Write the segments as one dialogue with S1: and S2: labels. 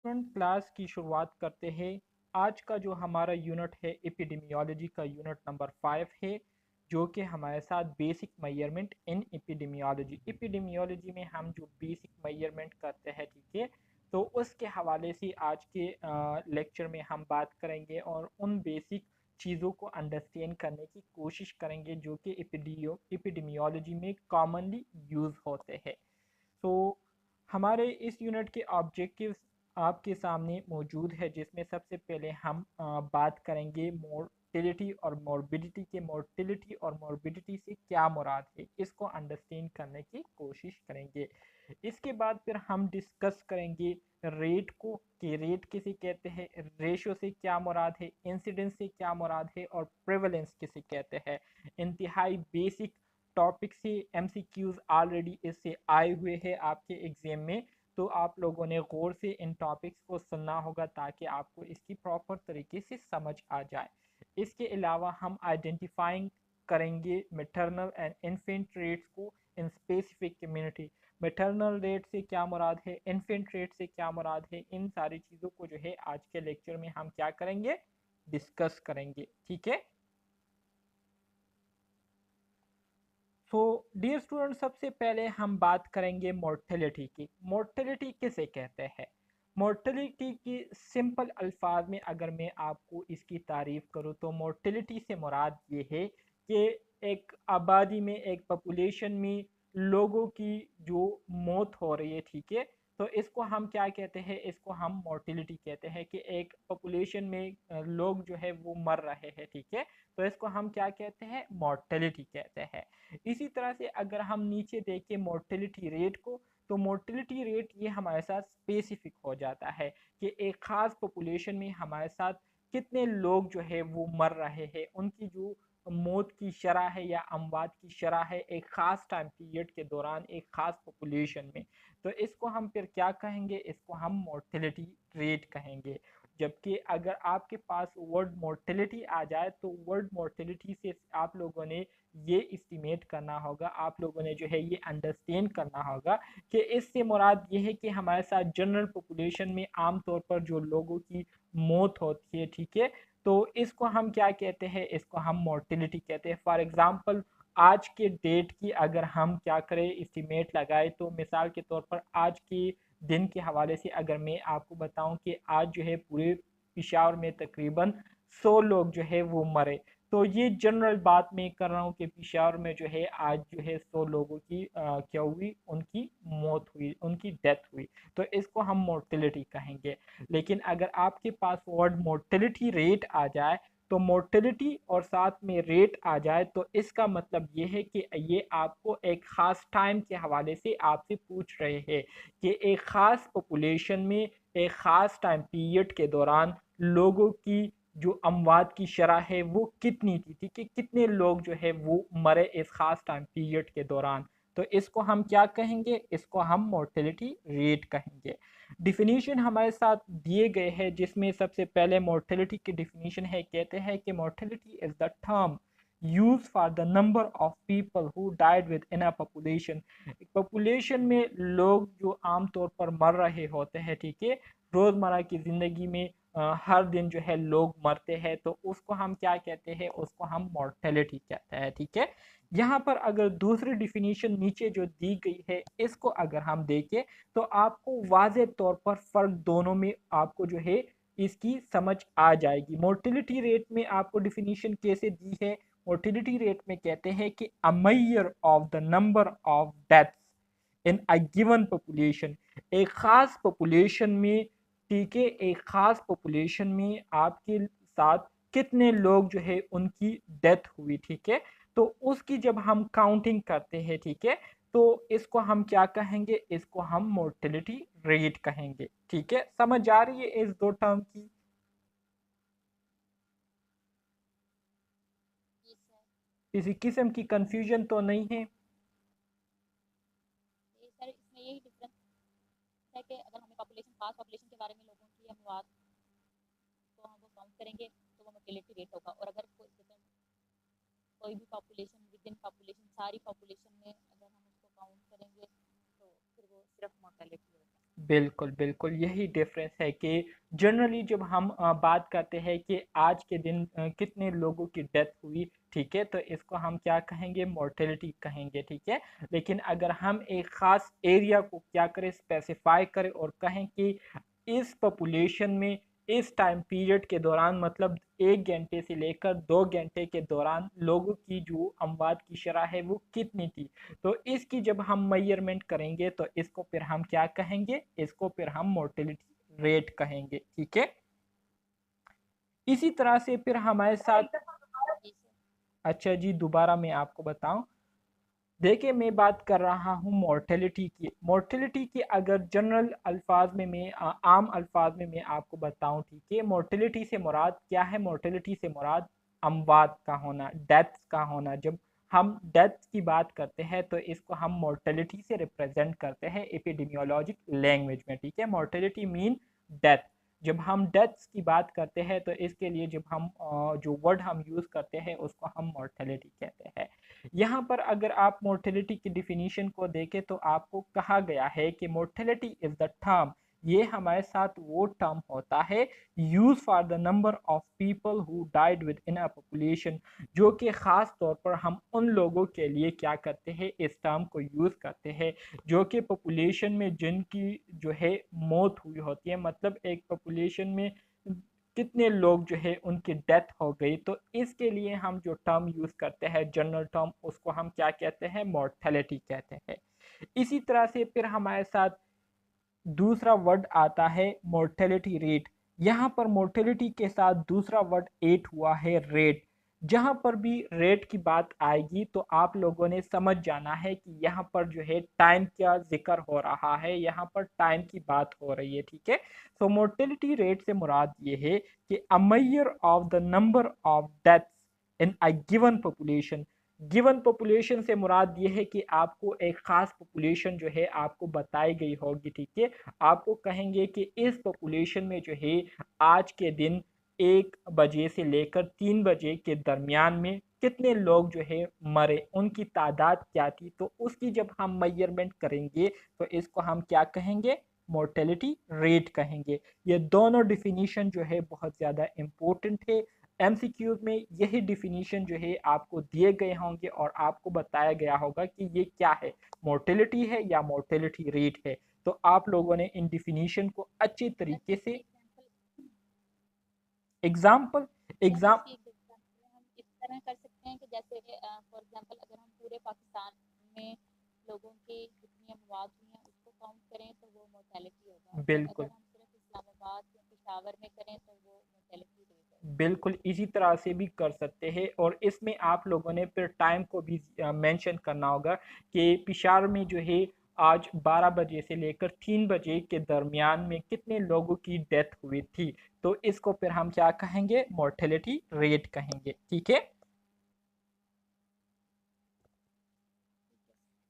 S1: Student class की शुरुआत करते हैं। आज का जो हमारा यूनिट है एपिडेमियोलॉजी का यूनिट नंबर 5 है, जो कि हमारे साथ बेसिक मेजरमेंट इन एपिडेमियोलॉजी। एपिडेमियोलॉजी में हम जो बेसिक मेजरमेंट करते हैं, ठीक है, तो उसके हवाले से आज के लेक्चर में हम बात करेंगे और उन बेसिक चीज़ों को अंडरस्टैंड करने की कोशिश करेंगे जो कि एपिडेमियोलॉजी में कॉमनली यूज़ होते हैं। तो हमारे इस यूनिट के ऑब्जेक्टिव्स आपके सामने मौजूद है, जिसमें सबसे पहले हम बात करेंगे मोर्टेलिटी और मॉर्बिडिटी के। मोर्टेलिटी और मॉर्बिडिटी से क्या मुराद है, इसको अंडरस्टैंड करने की कोशिश करेंगे। इसके बाद फिर हम डिस्कस करेंगे रेट को, कि रेट किसे कहते हैं, रेशो से क्या मुराद है, इंसिडेंस से क्या मुराद है, और प्रेवलेंस किसे कहते हैं। इंतहाई बेसिक टॉपिक से एमसीक्यूज ऑलरेडी इससे आए हुए हैं आपके एग्जाम में, तो आप लोगों ने गौर से इन टॉपिक्स को सुनना होगा ताकि आपको इसकी प्रॉपर तरीके से समझ आ जाए। इसके अलावा हम आइडेंटिफाइंग करेंगे मैटरनल एंड इन्फेंट रेट्स को in specific community. Maternal rate से क्या मुराद है, इन्फेंट रेट से क्या मुराद है, इन सारी चीज़ों को जो है आज के लेक्चर में हम क्या करेंगे, डिस्कस करेंगे, ठीक है। सो डियर स्टूडेंट, सबसे पहले हम बात करेंगे मोर्टेलिटी की। मोर्टेलिटी किसे कहते हैं? मोर्टेलिटी की सिंपल अल्फाज में अगर मैं आपको इसकी तारीफ करूँ तो मोर्टेलिटी से मुराद ये है कि एक आबादी में, एक पॉपुलेशन में लोगों की जो मौत हो रही है, ठीक है, तो इसको हम क्या कहते हैं, इसको हम मोर्टेलिटी कहते हैं कि एक पॉपुलेशन में लोग जो है वो मर रहे हैं, ठीक है, तो इसको हम क्या कहते हैं, मोर्टेलिटी कहते हैं। इसी तरह से अगर हम नीचे देखें मोर्टेलिटी रेट को, तो मोर्टेलिटी रेट ये हमारे साथ स्पेसिफिक हो जाता है कि एक ख़ास पॉपुलेशन में हमारे साथ कितने लोग जो है वो मर रहे हैं, उनकी जो मौत की शरह है या अमवात की शरह है एक ख़ास टाइम पीरियड के दौरान एक ख़ास पॉपुलेशन में, तो इसको हम फिर क्या कहेंगे, इसको हम मोर्टेलिटी रेट कहेंगे। जबकि अगर आपके पास वर्ड मोर्टेलिटी आ जाए तो वर्ड मोर्टेलिटी से आप लोगों ने ये इस्टीमेट करना होगा, आप लोगों ने जो है ये अंडरस्टैंड करना होगा कि इससे मुराद ये है कि हमारे साथ जनरल पॉपुलेशन में आम तौर पर जो लोगों की मौत होती है, ठीक है, तो इसको हम क्या कहते हैं, इसको हम मोर्टेलिटी कहते हैं। फॉर एग्जांपल आज के डेट की अगर हम क्या करें, इस्टीमेट लगाए, तो मिसाल के तौर पर आज के दिन के हवाले से अगर मैं आपको बताऊं कि आज जो है पूरे पिशावर में तकरीबन 100 लोग जो है वो मरे, तो ये जनरल बात मैं कर रहा हूँ कि पिशावर में जो है आज जो है 100 लोगों की क्या हुई, उनकी मौत हुई, उनकी डेथ हुई, तो इसको हम मोर्टेलिटी कहेंगे। लेकिन अगर आपके पास वर्ड मोर्टेलिटी रेट आ जाए, तो मोर्टेलिटी और साथ में रेट आ जाए, तो इसका मतलब ये है कि ये आपको एक ख़ास टाइम के हवाले से आपसे पूछ रहे हैं कि एक ख़ास पॉपुलेशन में एक ख़ास टाइम पीरियड के दौरान लोगों की जो अमवात की शरह है वो कितनी थी, ठीक है, कितने लोग जो है वो मरे इस खास टाइम पीरियड के दौरान, तो इसको हम क्या कहेंगे, इसको हम मोर्टेलिटी रेट कहेंगे। डिफिनीशन हमारे साथ दिए गए हैं, जिसमें सबसे पहले मोर्टेलिटी की डिफिनीशन है, कहते हैं कि mortality is the term use for the number of people who died with in a population. Population में लोग जो आम तौर पर मर रहे होते हैं, ठीक है, रोज़मर्रा की ज़िंदगी में हर दिन जो है लोग मरते हैं, तो उसको हम क्या कहते हैं, उसको हम मोर्टेलिटी कहते हैं, ठीक है। यहाँ पर अगर दूसरी डिफिनीशन नीचे जो दी गई है, इसको अगर हम देखें, तो आपको वाज़े तौर पर फ़र्क दोनों में आपको जो है इसकी समझ आ जाएगी। मोर्टेलिटी रेट में आपको डिफिनीशन कैसे दी है, मोर्टेलिटी रेट में कहते हैं कि a measure of the number of deaths in a given population. एक ख़ास पॉपुलेशन में, ठीक है, एक ख़ास पॉपुलेशन में आपके साथ कितने लोग जो है उनकी डेथ हुई, ठीक है, तो उसकी जब हम काउंटिंग करते हैं, ठीक है, तो इसको हम क्या कहेंगे, इसको हम मोर्टेलिटी रेट कहेंगे, ठीक है। समझ आ रही है इस दो टर्म की?
S2: जी सर।
S1: किसी किस्म की कंफ्यूजन तो नहीं है?
S2: ये सर इसमें यही डिफरेंस है कि अगर हमें पॉपुलेशन खास पॉपुलेशन के बारे में लोगों की अमवात को हम वो काउंट करेंगे तो वो मोर्टेलिटी रेट होगा, और अगर कोई भी पॉपुलेशन विद इन पॉपुलेशन सारी पॉपुलेशन में अगर हम उसको काउंट करेंगे तो फिर वो सिर्फ मोर्टेलिटी होगा।
S1: बिल्कुल, बिल्कुल, यही डिफ़रेंस है कि जनरली जब हम बात करते हैं कि आज के दिन कितने लोगों की डेथ हुई, ठीक है? तो इसको हम क्या कहेंगे? मोर्टेलिटी कहेंगे, ठीक है? लेकिन अगर हम एक ख़ास एरिया को क्या करें, स्पेसिफ़ाई करें और कहें कि इस पॉपुलेशन में इस टाइम पीरियड के दौरान मतलब 1 घंटे से लेकर 2 घंटे के दौरान लोगों की जो अमवात की शरह है वो कितनी थी? तो इसकी जब हम मेजरमेंट करेंगे तो इसको फिर हम क्या कहेंगे? इसको फिर हम मोर्टेलिटी रेट कहेंगे, ठीक है? इसी तरह से फिर हमारे साथ
S2: जी सर।
S1: अच्छा जी, दोबारा मैं आपको बताऊं, देखिए मैं बात कर रहा हूँ मोर्टेलिटी की। मोर्टेलिटी की अगर जनरल अल्फाज में मैं आम अल्फाज में मैं आपको बताऊं, ठीक है? मोर्टेलिटी से मुराद क्या है? मोर्टेलिटी से मुराद अमवात का होना, डेथ्स का होना। जब हम डेथ की बात करते हैं तो इसको हम मोर्टेलिटी से रिप्रेजेंट करते हैं एपिडेमियोलॉजिक लैंग्वेज में, ठीक है? Mortality mean death. जब हम डेथ्स की बात करते हैं तो इसके लिए जब हम जो वर्ड हम यूज़ करते हैं उसको हम मोर्टेलिटी कहते हैं। यहाँ पर अगर आप मोर्टेलिटी की डिफिनीशन को देखें तो आपको कहा गया है कि मोर्टेलिटी इज द टर्म, ये हमारे साथ वो टर्म होता है use for the number of people who died with in a population, जो कि ख़ास तौर पर हम उन लोगों के लिए क्या करते हैं, इस टर्म को यूज़ करते हैं जो कि पॉपुलेशन में जिनकी जो है मौत हुई होती है। मतलब एक पॉपुलेशन में कितने लोग जो है उनकी डेथ हो गई, तो इसके लिए हम जो टर्म यूज़ करते हैं जनरल टर्म, उसको हम क्या कहते हैं? मॉर्टेलिटी कहते हैं। इसी तरह से फिर हमारे साथ दूसरा वर्ड आता है मोर्टेलिटी रेट। यहाँ पर मोर्टेलिटी के साथ दूसरा वर्ड एट हुआ है रेट। जहाँ पर भी रेट की बात आएगी तो आप लोगों ने समझ जाना है कि यहाँ पर जो है टाइम का जिक्र हो रहा है, यहाँ पर टाइम की बात हो रही है, ठीक है? सो मोर्टेलिटी रेट से मुराद ये है कि a measure of the number of deaths in a given population. Given population से मुराद ये है कि आपको एक खास पॉपुलेशन जो है आपको बताई गई होगी, ठीक है? आपको कहेंगे कि इस पॉपुलेशन में जो है आज के दिन 1 बजे से लेकर 3 बजे के दरमियान में कितने लोग जो है मरे, उनकी तादाद क्या थी। तो उसकी जब हम मेजरमेंट करेंगे तो इसको हम क्या कहेंगे? मोर्टेलिटी रेट कहेंगे। ये दोनों डिफिनीशन जो है बहुत ज़्यादा इम्पोर्टेंट है। एमसीक्यूज में यही डिफिनीशन जो है आपको दिए गए होंगे और आपको बताया गया होगा कि ये क्या है, मोर्टेलिटी है या मोर्टेलिटी रेट है। तो आप लोगों ने इन डिफिनीशन को अच्छे
S2: सर
S1: तरीके
S2: इसकी
S1: से
S2: एग्जांपल
S1: एग्जाम्पल
S2: सर
S1: एग्जाम
S2: इसकी एग्जांपल हम इस तरह कर सकते हैं कि जैसे फॉर एग्जांपल अगर हम पूरे पाकिस्तान में लोगों की जितनी अमवात हुई हैं उसको काउंट करें तो वो मोर्टेलिटी होगा, और
S1: बिल्कुल,
S2: अगर हम सिर्फ इस्लामाबाद या पेशावर में करें तो वो मोर्टेलिटी रेट होगा।
S1: बिल्कुल इसी तरह से भी कर सकते हैं। और इसमें आप लोगों ने फिर टाइम को भी मेंशन करना होगा कि पिशावर में जो है आज 12 बजे से लेकर 3 बजे के दरमियान में कितने लोगों की डेथ हुई थी। तो इसको फिर हम क्या कहेंगे? मोर्टेलिटी रेट कहेंगे, ठीक है?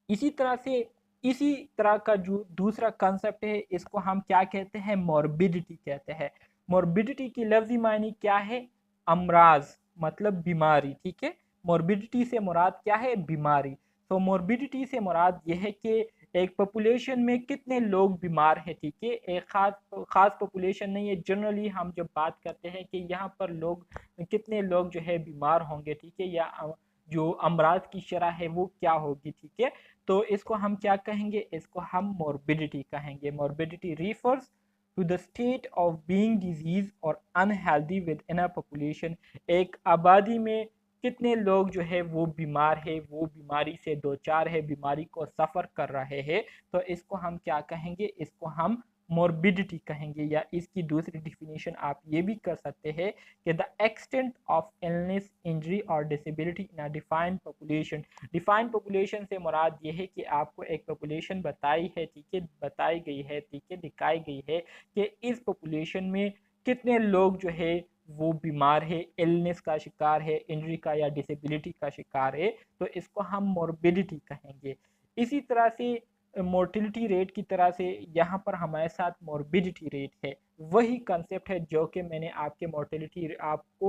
S1: इसी तरह से इसी तरह का जो दूसरा कंसेप्ट है इसको हम क्या कहते हैं? मॉर्बिडिटी कहते हैं। मॉर्बिडिटी की लफ्जी मायने क्या है? अमराज, मतलब बीमारी, ठीक है? मॉर्बिडिटी से मुराद क्या है? बीमारी। तो मॉर्बिडिटी से मुराद यह है कि एक पॉपुलेशन में कितने लोग बीमार हैं, ठीक है? एक खास खास पॉपुलेशन नहीं है, जनरली हम जब बात करते हैं कि यहाँ पर लोग कितने लोग जो है बीमार होंगे, ठीक है? या जो अमराज की शरह है वो क्या होगी, ठीक है? तो इसको हम क्या कहेंगे? इसको हम मोर्बिडिटी कहेंगे। Morbidity refers to the state of being disease और unhealthy within a population. एक आबादी में कितने लोग जो है वो बीमार है, वो बीमारी से दो चार है, बीमारी को सफ़र कर रहे हैं, तो इसको हम क्या कहेंगे? इसको हम मोर्बिडिटी कहेंगे। या इसकी दूसरी डिफिनीशन आप ये भी कर सकते हैं कि the extent of illness, injury और disability in a defined population. Defined population से मुराद ये है कि आपको एक पॉपुलेशन बताई है, ठीक है? बताई गई है, ठीक है? दिखाई गई है कि इस पॉपुलेशन में कितने लोग जो है वो बीमार है, इलनेस का शिकार है, इंजरी का या डिसेबिलिटी का शिकार है, तो इसको हम मोर्बिडिटी कहेंगे। इसी तरह से मोर्टिलिटी रेट की तरह से यहाँ पर हमारे साथ मोर्बिडिटी रेट है। वही कंसेप्ट है जो कि मैंने आपको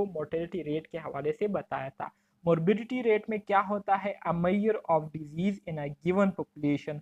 S1: मोर्टेलिटी रेट के हवाले से बताया था। मोर्बिडिटी रेट में क्या होता है? A measure of disease in a given population.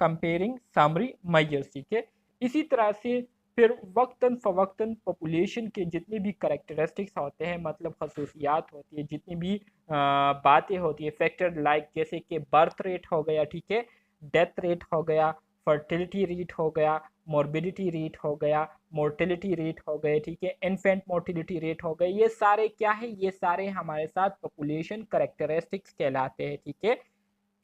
S1: Comparing summary measures, ठीक है। इसी तरह से फिर वक्तन फ़वक्तन पॉपुलेशन के जितने भी करेक्टरिस्टिक्स होते हैं, मतलब खसूसियात होती है, जितनी भी बातें होती है, फैक्टर लाइक जैसे कि बर्थ रेट हो गया, ठीक है, डेथ रेट हो गया, फर्टिलिटी रेट हो गया, मॉर्बिडिटी रेट हो गया, मोर्टेलिटी रेट हो गए, ठीक है, इन्फेंट मोर्टिलिटी रेट हो गए, ये सारे क्या है, ये सारे हमारे साथ पॉपुलेशन करेक्टरिस्टिक्स कहलाते हैं, ठीक है।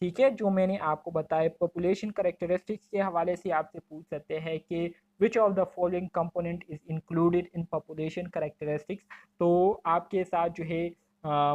S1: ठीक है, जो मैंने आपको बताया पॉपुलेशन करेक्टरिस्टिक्स के हवाले से आपसे पूछ सकते हैं कि which of the following component is included in population characteristics, तो आपके साथ जो है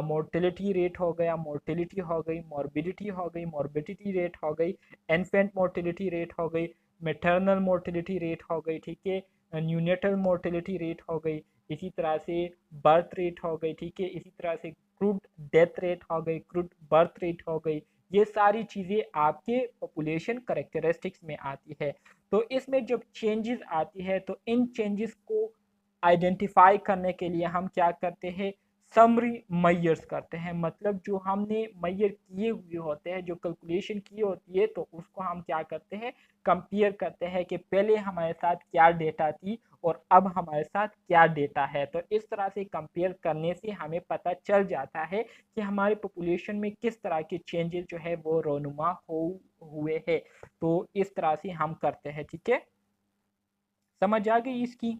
S1: मोर्टेलिटी रेट हो गया, मोर्टेलिटी हो गई, मॉर्बिडिटी हो गई, मॉर्बिडिटी रेट हो गई, इन्फेंट मोर्टेलिटी रेट हो गई, मेटर्नल मोर्टेलिटी रेट हो गई, ठीक है, न्यूनेटल मोर्टेलिटी रेट हो गई, इसी तरह से बर्थ रेट हो गई, ठीक है, इसी तरह से क्रूड डेथ रेट हो गई, क्रूड बर्थ रेट हो गई, ये सारी चीज़ें आपके पॉपुलेशन करेक्टरिस्टिक्स में आती है। तो इसमें जब चेंजेस आती है तो इन चेंजेस को आइडेंटिफाई करने के लिए हम क्या करते हैं, समरी मैयर्स करते हैं, मतलब जो हमने मैयर किए हुए होते हैं, जो कैलकुलेशन की होती है, तो उसको हम क्या करते हैं, कंपेयर करते हैं कि पहले हमारे साथ क्या डेटा थी और अब हमारे साथ क्या डेटा है। तो इस तरह से कंपेयर करने से हमें पता चल जाता है कि हमारे पॉपुलेशन में किस तरह के चेंजेस जो है वो रोनुमा हुए हैं। तो इस तरह से हम करते हैं, ठीक है, समझ आ गई इसकी।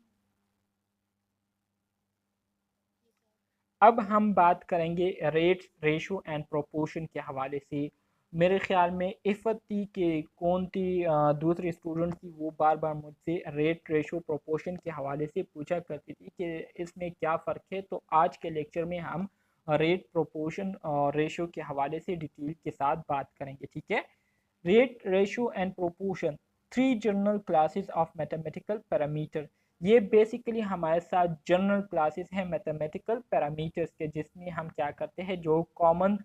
S1: अब हम बात करेंगे रेट्स, रेशो एंड प्रोपोर्शन के हवाले से। मेरे ख्याल में इफ़त थी कि कौन थी दूसरी स्टूडेंट थी, वो बार बार मुझसे रेट, रेशो, प्रोपोर्शन के हवाले से पूछा करती थी कि इसमें क्या फ़र्क है। तो आज के लेक्चर में हम रेट, प्रोपोर्शन और रेशो के हवाले से डिटेल के साथ बात करेंगे, ठीक है। Rate, ratio and proportion, three general classes of mathematical parameter. ये बेसिकली हमारे साथ जनरल क्लासेस हैं मैथमेटिकल पैरामीटर्स के, जिसमें हम क्या करते हैं, जो कॉमन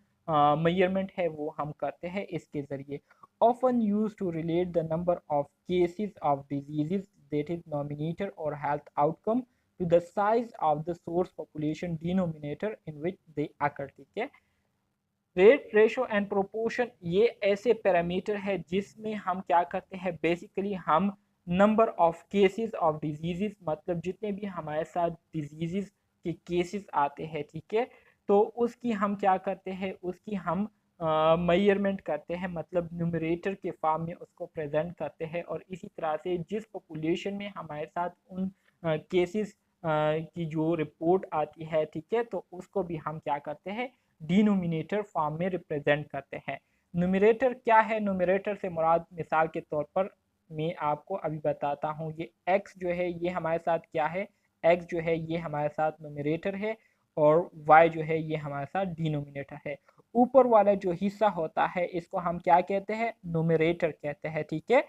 S1: मेजरमेंट है वो हम करते हैं इसके ज़रिए। Often use to relate the number of cases of diseases that is numerator और health outcome to the size of the source population denominator in which they occur, ठीक है। रेट, रेशो एंड प्रोपोर्शन ये ऐसे parameter है जिसमें हम क्या करते हैं, बेसिकली हम number of cases of diseases, मतलब जितने भी हमारे साथ डिजीजेस के केसेस आते हैं, ठीक है, तो उसकी हम क्या करते हैं, उसकी हम मेजरमेंट करते हैं, मतलब न्यूमरेटर के फॉर्म में उसको प्रेजेंट करते हैं। और इसी तरह से जिस पॉपुलेशन में हमारे साथ उन केसेस की जो रिपोर्ट आती है, ठीक है, तो उसको भी हम क्या करते हैं, डिनोमिनेटर फॉर्म में रिप्रेजेंट करते हैं। न्यूमरेटर क्या है, न्यूमरेटर से मुराद मिसाल के तौर पर मैं आपको अभी बताता हूँ, ये x जो है ये हमारे साथ क्या है, x जो है ये हमारे साथ न्यूमरेटर है और y जो है ये हमारे साथ डिनोमिनेटर है। ऊपर वाला जो हिस्सा होता है इसको हम क्या कहते हैं, न्यूमरेटर कहते हैं, ठीक है।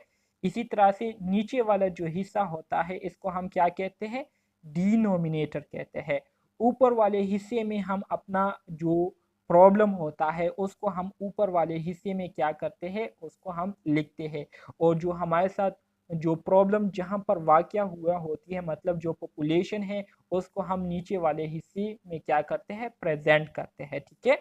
S1: इसी तरह से नीचे वाला जो हिस्सा होता है इसको हम क्या कहते हैं, डिनोमिनेटर कहते हैं। ऊपर वाले हिस्से में हम अपना जो प्रॉब्लम होता है उसको हम ऊपर वाले हिस्से में क्या करते हैं, उसको हम लिखते हैं। और जो हमारे साथ जो प्रॉब्लम जहाँ पर वाक़या हुआ होती है, मतलब जो पॉपुलेशन है, उसको हम नीचे वाले हिस्से में क्या करते हैं, प्रेजेंट करते हैं, ठीक है।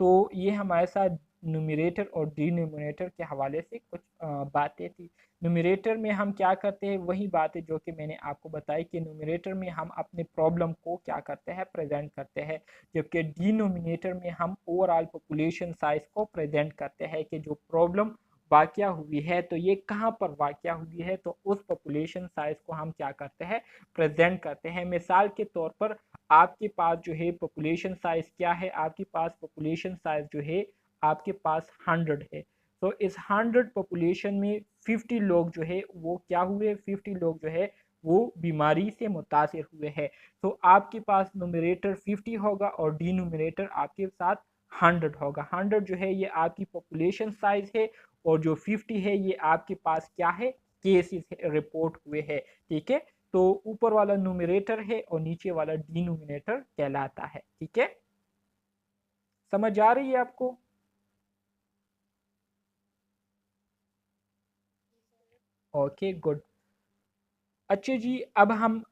S1: तो ये हमारे साथ न्यूमरेटर और डिनोमिनेटर के हवाले से कुछ बातें थी। न्यूमरेटर में हम क्या करते हैं, वही बातें जो कि मैंने आपको बताई कि न्यूमरेटर में हम अपने प्रॉब्लम को क्या करते हैं, प्रेजेंट करते हैं, जबकि डिनोमिनेटर में हम ओवरऑल पॉपुलेशन साइज को प्रेजेंट करते हैं कि जो प्रॉब्लम वाक़या हुई है तो ये कहाँ पर वाक़या हुई है, तो उस पॉपुलेशन साइज को हम क्या करते हैं, प्रेजेंट करते हैं। मिसाल के तौर पर आपके पास जो है पॉपुलेशन साइज क्या है, आपके पास पॉपुलेशन साइज जो है आपके पास 100 है। तो इस 100 पॉपुलेशन में 50 लोग जो है वो क्या हुए, 50 लोग जो है वो बीमारी से मुतासिर हुए हैं। तो आपके पास न्यूमरेटर 50 होगा और डिनोमिनेटर आपके साथ 100 होगा। 100 जो है ये आपकी पॉपुलेशन साइज है और जो 50 है ये आपके पास क्या है, केसेस रिपोर्ट हुए हैं, ठीक है। तो ऊपर वाला न्यूमरेटर है और नीचे वाला डिनोमिनेटर कहलाता है, ठीक है। समझ आ रही है आपको? Okay, good. अच्छा जी, अब हम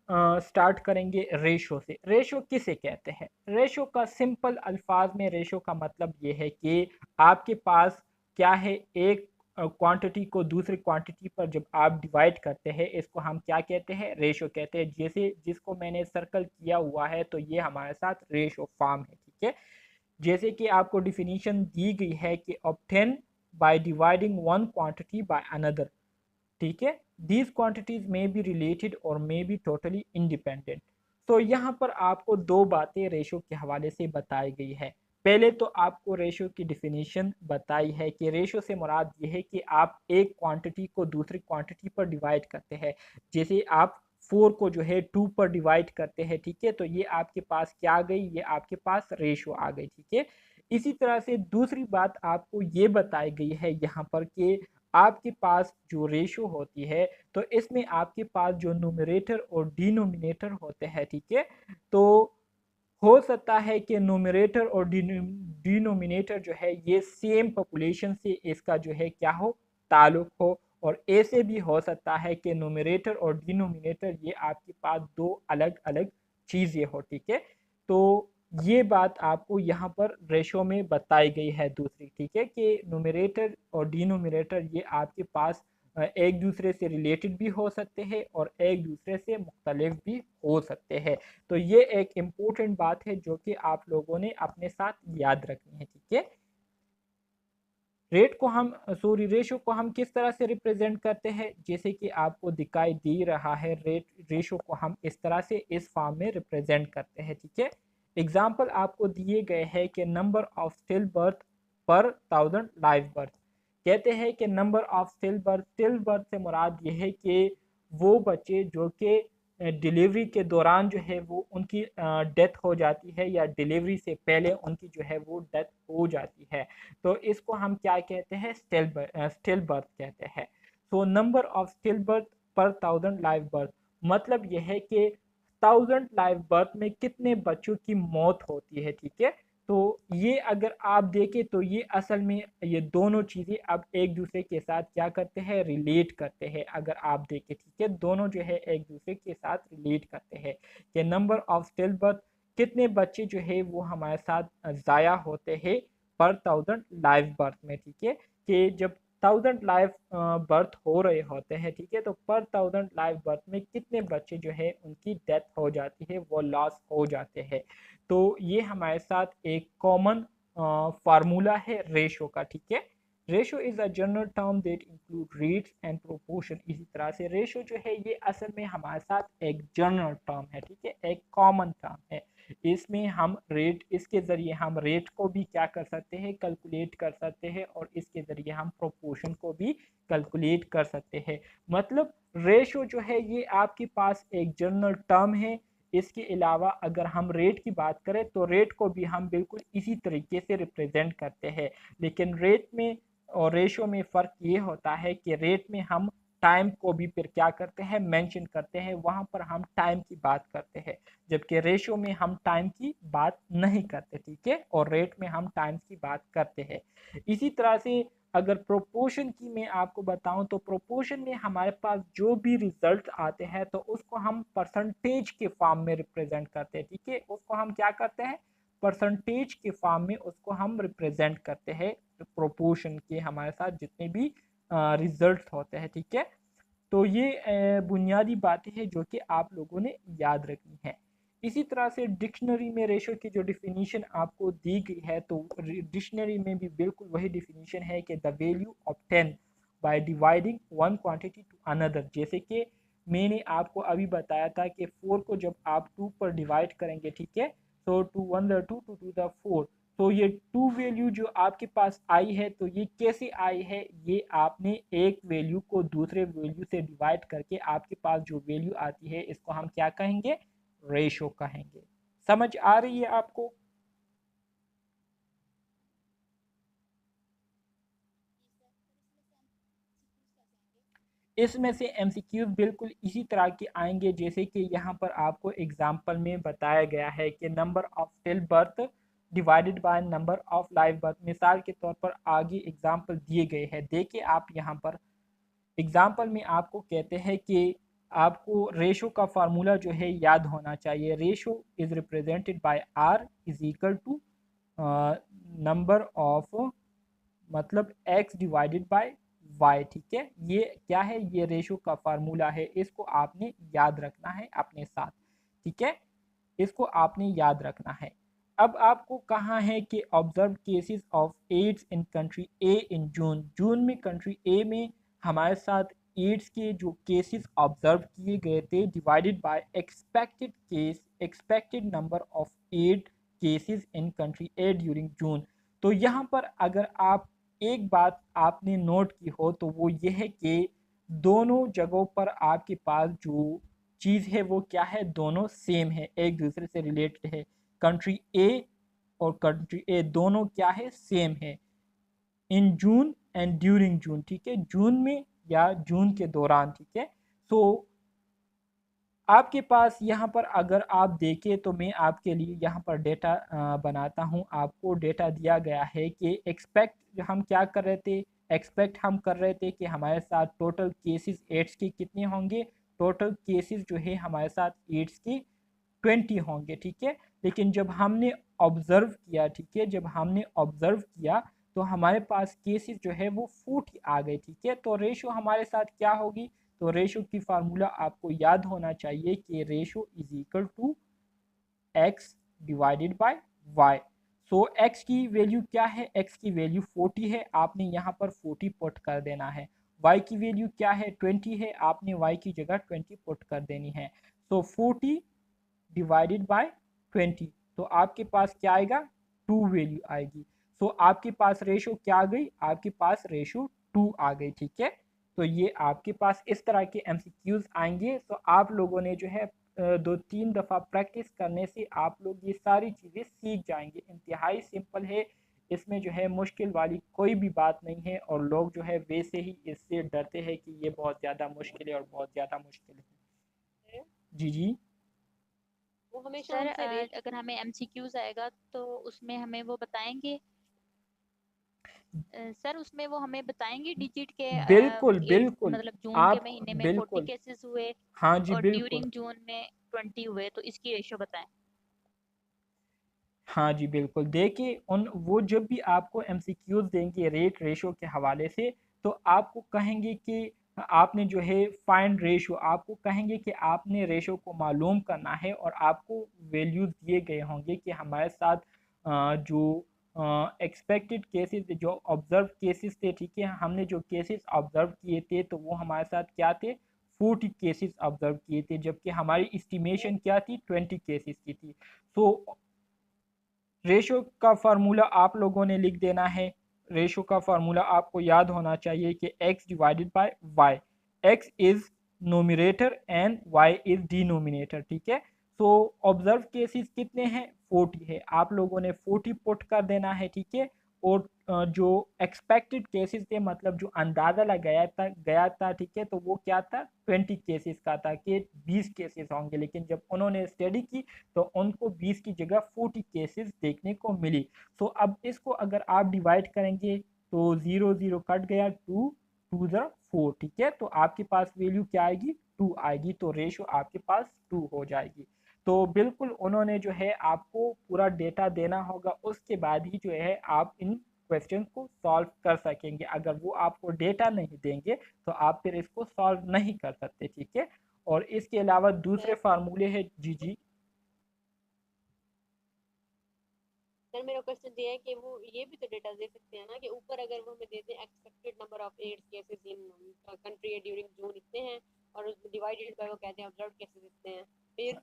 S1: स्टार्ट करेंगे रेशो से। रेशो किसे कहते हैं? रेशो का सिंपल अल्फाज में रेशो का मतलब ये है कि आपके पास क्या है, एक क्वांटिटी को दूसरी क्वांटिटी पर जब आप डिवाइड करते हैं इसको हम क्या कहते हैं, रेशो कहते हैं। जैसे जिसको मैंने सर्कल किया हुआ है तो ये हमारे साथ रेशो फॉर्म है, ठीक है। जैसे कि आपको डिफिनीशन दी गई है कि obtain bye dividing one quantity by another, ठीक है। These quantities may be related और मे बी टोटली इंडिपेंडेंट। तो यहाँ पर आपको दो बातें रेशो के हवाले से बताई गई है। पहले तो आपको रेशो की डिफिनीशन बताई है कि रेशो से मुराद ये है कि आप एक क्वांटिटी को दूसरी क्वांटिटी पर डिवाइड करते हैं। जैसे आप 4 को जो है 2 पर डिवाइड करते हैं, ठीक है, तो ये आपके पास क्या आ गई, ये आपके पास रेशो आ गई, ठीक है। इसी तरह से दूसरी बात आपको ये बताई गई है यहाँ पर कि आपके पास जो रेशो होती है तो इसमें आपके पास जो न्यूमरेटर और डिनोमिनेटर होते हैं, ठीक है, तो हो सकता है कि न्यूमरेटर और डिनोमिनेटर जो है ये सेम पॉपुलेशन से इसका जो है क्या हो, ताल्लुक हो। और ऐसे भी हो सकता है कि न्यूमरेटर और डिनोमिनेटर ये आपके पास दो अलग अलग चीज़ें हो, ठीक है। तो ये बात आपको यहाँ पर रेशो में बताई गई है दूसरी, ठीक है, कि न्यूमरेटर और डिनोमिनेटर ये आपके पास एक दूसरे से रिलेटेड भी हो सकते हैं और एक दूसरे से मुख्तलिफ भी हो सकते हैं। तो ये एक इम्पोर्टेंट बात है जो कि आप लोगों ने अपने साथ याद रखनी है, ठीक है। रेशो को हम किस तरह से रिप्रेजेंट करते हैं, जैसे कि आपको दिखाई दे रहा है, रेशो को हम इस तरह से इस फॉर्म में रिप्रेजेंट करते हैं, ठीक है। एग्जाम्पल आपको दिए गए हैं कि नंबर ऑफ स्टिल बर्थ पर 1000 लाइव बर्थ। कहते हैं कि नंबर ऑफ स्टिल बर्थ से मुराद ये है कि वो बच्चे जो कि डिलीवरी के दौरान जो है वो उनकी डेथ हो जाती है या डिलीवरी से पहले उनकी जो है वो डेथ हो जाती है, तो इसको हम क्या कहते हैं, स्टिल बर्थ कहते हैं। So number of still birth पर 1000 लाइव बर्थ, मतलब यह है कि 1000 लाइव बर्थ में कितने बच्चों की मौत होती है, ठीक है। तो ये अगर आप देखें तो ये असल में ये दोनों चीज़ें अब एक दूसरे के साथ क्या करते हैं, रिलेट करते हैं। अगर आप देखें, ठीक है, दोनों जो है एक दूसरे के साथ रिलेट करते हैं कि नंबर ऑफ स्टिल बर्थ, कितने बच्चे जो है वो हमारे साथ ज़ाया होते हैं पर 1000 लाइव बर्थ में, ठीक है, कि जब 1000 लाइव बर्थ हो रहे होते हैं, ठीक है, तो पर 1000 लाइव बर्थ में कितने बच्चे जो है उनकी डेथ हो जाती है, वो लॉस हो जाते हैं। तो ये हमारे साथ एक कॉमन फार्मूला है रेशो का, ठीक है। Ratio is a general term that include rates and proportion. इसी तरह से रेशो जो है ये असल में हमारे साथ एक जनरल टर्म है, ठीक है, एक कॉमन टर्म है। इसमें हम रेट, इसके ज़रिए हम रेट को भी क्या कर सकते हैं, कैलकुलेट कर सकते हैं, और इसके ज़रिए हम प्रोपोर्शन को भी कैलकुलेट कर सकते हैं। मतलब रेशो जो है ये आपके पास एक जनरल टर्म है। इसके अलावा अगर हम रेट की बात करें तो रेट को भी हम बिल्कुल इसी तरीके से रिप्रेजेंट करते हैं, लेकिन रेट में और रेशो में फ़र्क ये होता है कि रेट में हम टाइम को भी फिर क्या करते हैं, मेंशन करते हैं, वहाँ पर हम टाइम की बात करते हैं, जबकि रेशो में हम टाइम की बात नहीं करते, ठीक है, और रेट में हम टाइम की बात करते हैं। इसी तरह से अगर प्रोपोर्शन की मैं आपको बताऊं तो प्रोपोर्शन में हमारे पास जो भी रिजल्ट आते हैं तो उसको हम परसेंटेज के फॉर्म में रिप्रेजेंट करते हैं, ठीक है, उसको हम क्या करते हैं, परसेंटेज के फॉर्म में उसको हम रिप्रेजेंट करते हैं, प्रोपोर्शन के हमारे साथ जितने भी रिजल्ट होते हैं, ठीक है। तो ये बुनियादी बातें हैं जो कि आप लोगों ने याद रखनी है। इसी तरह से डिक्शनरी में रेशो की जो डिफिनीशन आपको दी गई है तो डिक्शनरी में भी बिल्कुल वही डिफिनीशन है कि the value of 10 by dividing one quantity to another. जैसे कि मैंने आपको अभी बताया था कि 4 को जब आप 2 पर डिवाइड करेंगे, ठीक है, तो 2 1 द 2 2 द 4, तो ये 2 वैल्यू जो आपके पास आई है तो ये कैसे आई है, ये आपने एक वैल्यू को दूसरे वैल्यू से डिवाइड करके आपके पास जो वैल्यू आती है इसको हम क्या कहेंगे, रेशो कहेंगे। समझ आ रही है आपको? इसमें से एमसीक्यूज बिल्कुल इसी तरह के आएंगे जैसे कि यहाँ पर आपको एग्जाम्पल में बताया गया है कि number of still birth divided by number of live birth. मिसाल के तौर पर आगे एग्जाम्पल दिए गए हैं, देखिए आप यहाँ पर एग्जाम्पल में आपको कहते हैं कि आपको रेशो का फार्मूला जो है याद होना चाहिए। Ratio is represented by R is equal to number of मतलब x डिवाइडेड बाय y, ठीक है। ये क्या है, ये रेशो का फार्मूला है, इसको आपने याद रखना है अपने साथ, ठीक है, इसको आपने याद रखना है। अब आपको कहा है कि observe cases of AIDS in country A in June, जून में कंट्री ए में हमारे साथ एड्स के जो केसेस ऑब्जर्व किए गए थे divided by expected case, expected number of AID cases in country A during June. तो यहाँ पर अगर आप एक बात आपने नोट की हो तो वो ये है कि दोनों जगहों पर आपके पास जो चीज़ है वो क्या है, दोनों सेम है, एक दूसरे से रिलेटेड है। कंट्री ए और कंट्री ए दोनों क्या है, सेम है इन जून एंड ड्यूरिंग जून, ठीक है, जून में या जून के दौरान, ठीक है। सो आपके पास यहाँ पर अगर आप देखें तो मैं आपके लिए यहाँ पर डेटा बनाता हूँ। आपको डेटा दिया गया है कि एक्सपेक्ट हम क्या कर रहे थे, एक्सपेक्ट हम कर रहे थे कि हमारे साथ टोटल केसेस एड्स के कितने होंगे, टोटल केसेस जो है हमारे साथ एड्स के 20 होंगे, ठीक है। लेकिन जब हमने ऑब्जर्व किया, ठीक है, जब हमने ऑब्जर्व किया तो हमारे पास केसेस जो है वो 40 आ गए, ठीक है। तो रेशो हमारे साथ क्या होगी, तो रेशो की फार्मूला आपको याद होना चाहिए कि ratio is equal to x divided by y। So x की वैल्यू क्या है, x की वैल्यू 40 है, आपने यहाँ पर 40 पुट कर देना है। y की वैल्यू क्या है, 20 है, आपने y की जगह 20 पुट कर देनी है। सो 40 डिवाइडेड बाय 20, तो आपके पास क्या आएगा, 2 वैल्यू आएगी। सो आपके पास रेशो क्या आ गई, आपके पास रेशो 2 आ गई, ठीक है। तो ये आपके पास इस तरह के एमसीक्यूज आएंगे। तो आप लोगों ने जो है 2-3 दफ़ा प्रैक्टिस करने से आप लोग ये सारी चीज़ें सीख जाएंगे। इंतहाई सिंपल है, इसमें जो है मुश्किल वाली कोई भी बात नहीं है, और लोग जो है वैसे ही इससे डरते हैं कि ये बहुत ज़्यादा मुश्किल है और बहुत ज़्यादा मुश्किल है। जी जी
S3: वो हमेशा
S2: सर
S3: उनसे रेट
S2: अगर हमें एमसीक्यूज आएगा तो उसमें हमें वो बताएंगे, सर उसमें वो हमें बताएंगे डिजिट के
S1: बिल्कुल
S2: एट
S1: बिल्कुल,
S2: मतलब जून के
S1: आप
S2: महीने में 40
S1: बिल्कुल,
S2: केसेस हुए
S1: हाँ जी
S2: और
S1: बिल्कुल,
S2: ड्यूरिंग जून में 20 हुए, तो इसकी रेशो बताएं।
S1: हाँ जी बिल्कुल। देखिए उन वो जब भी आपको एमसीक्यूज देंगे रेट रेशो के हवाले से, तो आपको कहेंगे कि आपने जो है फाइंड रेशो, आपको कहेंगे कि आपने रेशो को मालूम करना है, और आपको वैल्यूज दिए गए होंगे कि हमारे साथ जो एक्सपेक्टेड केसेस, जो ऑब्जर्व केसेस थे, ठीक है, हमने जो केसेस ऑब्जर्व किए थे तो वो हमारे साथ क्या थे, 40 केसेस ऑब्जर्व किए थे, जबकि हमारी एस्टिमेशन क्या थी, 20 केसेस की थी। तो रेशो का फार्मूला आप लोगों ने लिख देना है। रेशो का फार्मूला आपको याद होना चाहिए कि x divided by y, x is nominator and y is denominator, ठीक है। सो ऑब्जर्व केसेस कितने हैं, 40 है, आप लोगों ने 40 पुट कर देना है, ठीक है। और जो एक्सपेक्टेड केसेस थे, मतलब जो अंदाज़ा लगाया गया था, ठीक है, तो वो क्या था, 20 केसेस का था कि 20 केसेस होंगे, लेकिन जब उन्होंने स्टडी की तो उनको 20 की जगह 40 केसेस देखने को मिली। सो अब इसको अगर आप डिवाइड करेंगे तो 0 0 कट गया, 2 2 ज़ा 4, ठीक है, तो आपके पास वैल्यू क्या आएगी, 2 आएगी, तो रेशो आपके पास 2 हो जाएगी। तो बिल्कुल उन्होंने जो है आपको पूरा डेटा देना होगा, उसके बाद ही जो है आप इन क्वेश्चन को सॉल्व कर सकेंगे। अगर वो आपको डेटा नहीं देंगे तो आप फिर इसको सॉल्व नहीं कर सकते, ठीक है। और इसके अलावा दूसरे फार्मूले हैं, जी जी
S3: सर मेरा क्वेश्चन ये है कि वो ये भी तो डेटा दे सकते हैं ना कि ऊपर अगर वो हमें देते हैं expected number of AIDS cases in country during June इतने हैं, और उसमें डिवाइडेड बाय वो कहते हैं ऑब्जर्व्ड केसेस इतने हैं, फिर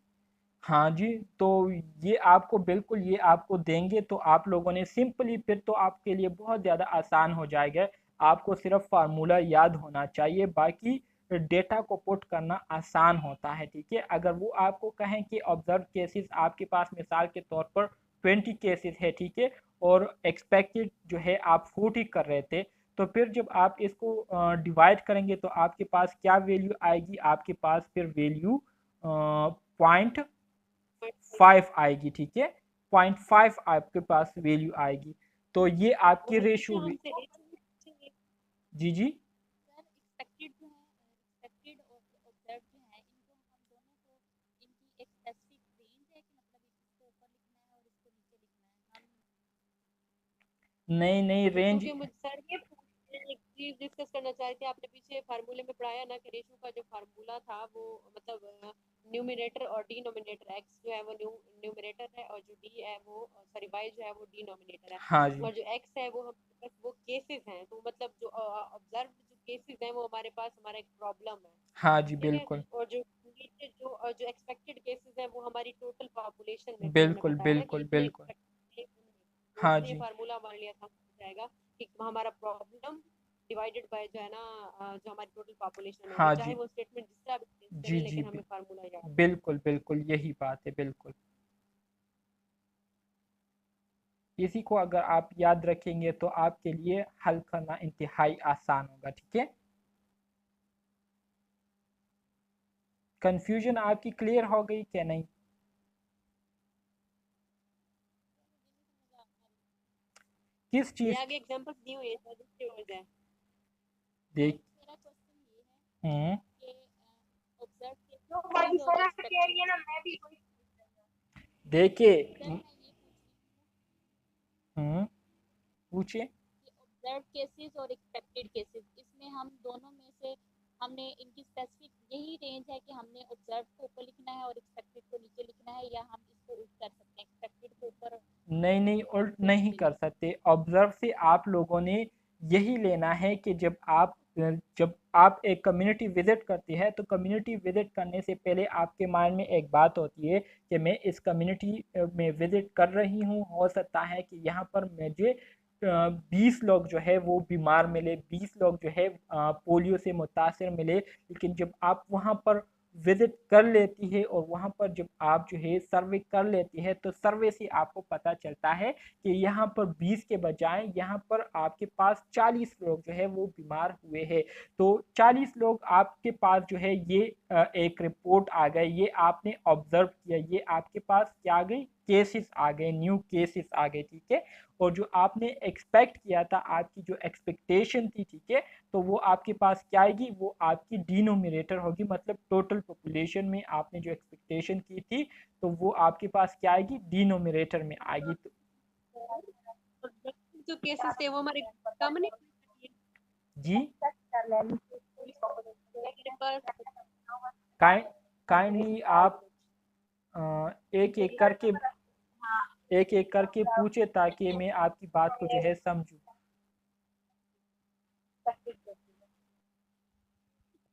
S1: हाँ जी, तो ये आपको बिल्कुल ये आपको देंगे, तो आप लोगों ने सिंपली फिर तो आपके लिए बहुत ज़्यादा आसान हो जाएगा। आपको सिर्फ फार्मूला याद होना चाहिए, बाकी डेटा को पुट करना आसान होता है, ठीक है। अगर वो आपको कहें कि ऑब्जर्व केसेस आपके पास मिसाल के तौर पर 20 केसेस है, ठीक है, और एक्सपेक्टेड जो है आप 40 कर रहे थे, तो फिर जब आप इसको डिवाइड करेंगे तो आपके पास क्या वैल्यू आएगी, आपके पास फिर वैल्यू 0.5 आएगी, ठीक है, 0.5 आपके पास वैल्यू आएगी। तो ये
S3: वो
S1: आपकी
S3: हमेशा
S1: रेशो,
S3: हमसे रेट पूछेंगे।
S1: जी जी
S2: सर एक्सपेक्टेड जो है, एक्सपेक्टेड और ऑब्जर्व जो है, इनको हम दोनों को इनकी एक स्पेसिफिक रेंज है कि मतलब इसको ऊपर लिखना है और इसको नीचे लिखना है हम।
S1: नहीं रेंज।
S3: क्योंकि मुझ सर ये एक चीज डिस्कस करना चाह रहे थे, आपने पीछे फार्मूले में पढ़ाया ना कि रेशो का जो फार्मूला था वो मतलब न्यूमिनेटर और डिनोमिनेटर, एक्स जो है वो न्यूमिनेटर है और जो डी है वो सॉरी वाई जो है वो डिनोमिनेटर है,
S1: हाँ जी।
S3: और जो एक्स है वो हमारे पास वो केसेस हैं, तो मतलब जो ऑब्जर्व जो केसेस हैं वो हमारे पास हमारा एक प्रॉब्लम है,
S1: हाँ जी
S3: ठीक है।
S1: बिल्कुल
S3: और जो नीचे जो एक्सपेक्टेड केसेस हैं वो हमारी टोटल पॉपुलेशन में, जो हमें
S1: बिल्कुल
S3: बताया ना कि
S1: बिल्कुल
S3: इतने
S1: बिल्कुल।
S3: expected, तो
S1: हाँ
S3: उसने ये
S1: जी
S3: फार्मूला हमारे लिए आसान हो जाएगा कि हमारा प्रॉब्लम डिवाइडेड बाय जो है ना जो हमारी टोटल पॉपुलेशन होगी,
S1: हाँ
S3: चाहे
S1: जी
S3: वो स्टेटमेंट जिस तरह भी चेंज
S1: जी
S3: करें,
S1: जी
S3: लेकिन हमें फार्मूला याद है।
S1: बिल्कुल बिल्कुल यही बात है बिल्कुल। इसी को अगर आप याद रखेंगे तो आपके लिए हल करना इंतहाई आसान होगा, ठीक है। कंफ्यूजन आपकी क्लियर हो गई क्या नहीं? किस
S3: ये
S1: चीज़
S3: आगे एग्जांपल्स दी हुई है, शायद इससे हो जाए।
S1: देख।
S2: मेरा क्वेश्चन ये है
S1: हम्म।
S2: कि ऑब्जर्व
S3: जो भाई
S2: केसेस और
S3: सर कह
S2: एक्सपेक्टेड,
S3: रही है ना, मैं भी वही
S1: देखिए।
S2: सर मैं ये पूछ रही
S1: हम्म। पूछिए।
S2: हूँ कि ऑब्जर्व केसेस और एक्सपेक्टेड केसेस, इसमें हम दोनों में से हमने इनकी स्पेसिफिक यही रेंज है कि हमने ऑब्जर्व को ऊपर लिखना है और एक्सपेक्टेड को नीचे लिखना है, या हम इसको उल्ट कर सकते हैं, एक्सपेक्टेड को ऊपर
S1: नहीं उल्ट
S2: को
S1: नहीं
S2: नीचे
S1: कर
S2: लिखना
S1: सकते। ऑब्जर्व से आप लोगों ने यही लेना है कि जब आप एक कम्युनिटी विजिट करती है तो कम्युनिटी विजिट करने से पहले आपके माइंड में एक बात होती है कि मैं इस कम्युनिटी में विजिट कर रही हूँ, हो सकता है कि यहाँ पर मुझे 20 लोग जो है वो बीमार मिले, 20 लोग जो है पोलियो से मुतासर मिले। लेकिन जब आप वहाँ पर विजिट कर लेती है और वहाँ पर जब आप जो है सर्वे कर लेती है तो सर्वे से आपको पता चलता है कि यहाँ पर 20 के बजाय यहाँ पर आपके पास 40 लोग जो है वो बीमार हुए हैं। तो 40 लोग आपके पास जो है ये एक रिपोर्ट आ गए, ये आपने ऑब्जर्व किया, ये आपके पास क्या आ गई, केसेस आ गए, न्यू केसेस आ गए, ठीक है। और जो आपने एक्सपेक्ट किया था, आपकी जो एक्सपेक्टेशन थी, ठीक है, तो वो आपके पास क्या आएगी, वो आपकी डिनोमिनेटर होगी, मतलब टोटल पॉपुलेशन में आपने जो एक्सपेक्टेशन की थी तो वो आपके पास क्या आएगी, डिनोमिनेटर में आएगी। तो
S3: है। जो केसेस थे वो हमारे कम नहीं हुए,
S1: जी
S3: मेरे पास
S1: काइंडली आप एक एक एक करके पूछे ताकि मैं आपकी बात को जो है समझूं।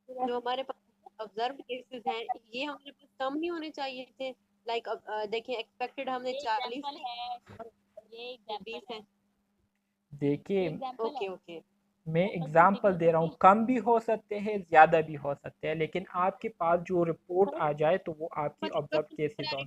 S3: जो हमारे पास ऑब्जर्व केसेस हैं ये हमारे पास कम नहीं होने चाहिए थे। लाइक देखिए एक्सपेक्टेड हमने
S2: ये
S3: 40
S2: एग्जांपल
S3: थे
S2: है,
S3: और
S2: ये
S3: वो
S2: एग्जांपल
S3: 20
S2: है,
S3: हैं।
S1: देखिए
S2: ये एग्जांपल है,
S3: ओके ओके।
S1: मैं
S2: कंटिन्यू
S1: एग्जाम्पल दे रहा हूँ,
S2: कीजिए।
S1: कम भी हो सकते हैं, ज़्यादा भी हो सकते हैं, लेकिन आपके पास जो रिपोर्ट आ जाए तो वो आपकी
S3: मतलब
S1: ऑब्जर्व केसेस हों।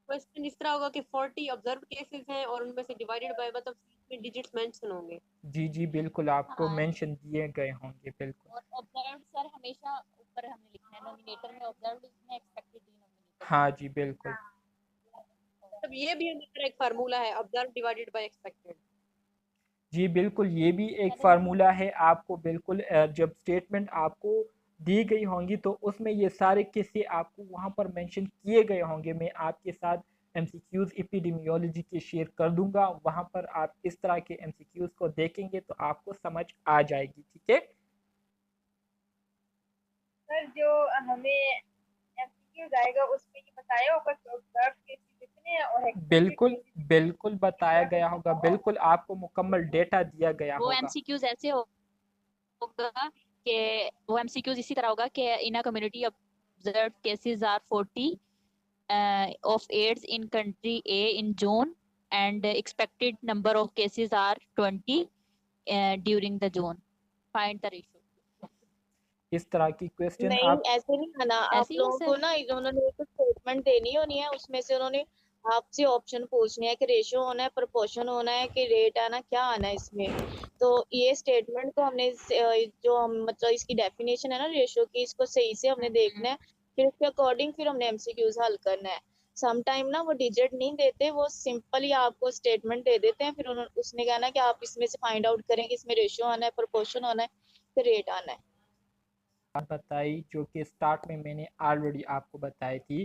S3: क्वेश्चन इस तरह होगा कि 40 ऑब्जर्व केसेस हैं और उनमें से डिवाइडेड बाय मतलब में डिजिट्स मेंशन होंगे।
S1: जी जी बिल्कुल, आपको
S2: हाँ,
S1: मेंशन दिए गए होंगे बिल्कुल।
S2: और ऑब्जर्व सर हमेशा ऊपर हमने लिखना है, नोमिनेटर में ऑब्जर्व लिखना है, एक्सपेक्टेड डिनोमिनेटर में।
S1: हाँ जी बिल्कुल।
S3: मतलब ये भी हमारा एक फार्मूला है, ऑब्जर्व डिवाइडेड बाय एक्सपेक्टेड।
S1: जी बिल्कुल, ये भी एक
S2: चले
S1: फार्मूला है। आपको बिल्कुल जब स्टेटमेंट आपको दी गई होंगी तो उसमें ये सारे किस्से आपको वहाँ पर मेंशन किए गए होंगे। मैं आपके साथ एमसीक्यूज एपिडेमियोलॉजी के शेयर कर दूंगा, वहाँ पर आप इस तरह के एमसीक्यूज को देखेंगे तो आपको समझ आ जाएगी, ठीक है।
S4: सर जो हमें एमसीक्यूज आएगा उसमें ये बताया होगा कि ऑब्जर्व केसेस कितने हैं और एक्सपेक्टेड
S1: बिल्कुल
S4: केसेस
S1: बिल्कुल बताया
S4: कितने
S1: गया
S4: हैं।
S1: होगा, बिल्कुल आपको मुकम्मल डेटा दिया गया
S2: वो
S1: होगा।
S2: एमसीक्यूज ऐसे होगा कि वो एमसीक्यूज इसी तरह होगा कि in a community observed cases are 40 of AIDS in country A in June, and expected number of cases are 20 during the June. Find the ratio.
S1: इस तरह की क्वेश्चन
S4: नहीं
S1: आप
S4: ऐसे नहीं आना, आप
S2: ऐसे ही है
S4: लोगों को
S2: सर।
S4: ना उन्होंने एक स्टेटमेंट देनी होनी है, उसमें से उन्होंने आपसे ऑप्शन पूछने हैं कि रेशियो होना है, प्रोपोर्शन होना है कि रेट आना, क्या आना है इसमें। तो ये स्टेटमेंट को हमने जो हम मतलब इसकी डेफिनेशन है ना रेशियो की, इसको सही से हमने देखना है, फिर उसके अकॉर्डिंग फिर हमने एमसीक्यूज हल करना है। सम टाइम ना वो डिजिट नहीं देते, वो सिंपली आपको स्टेटमेंट दे देते हैं, फिर उसने कहना कि आप इसमें से फाइंड आउट करें कि इसमें रेशियो आना है, प्रोपोर्शन होना है, फिर रेट आना है।
S1: बात बताई जो कि स्टार्ट में मैंने ऑलरेडी आपको बताई थी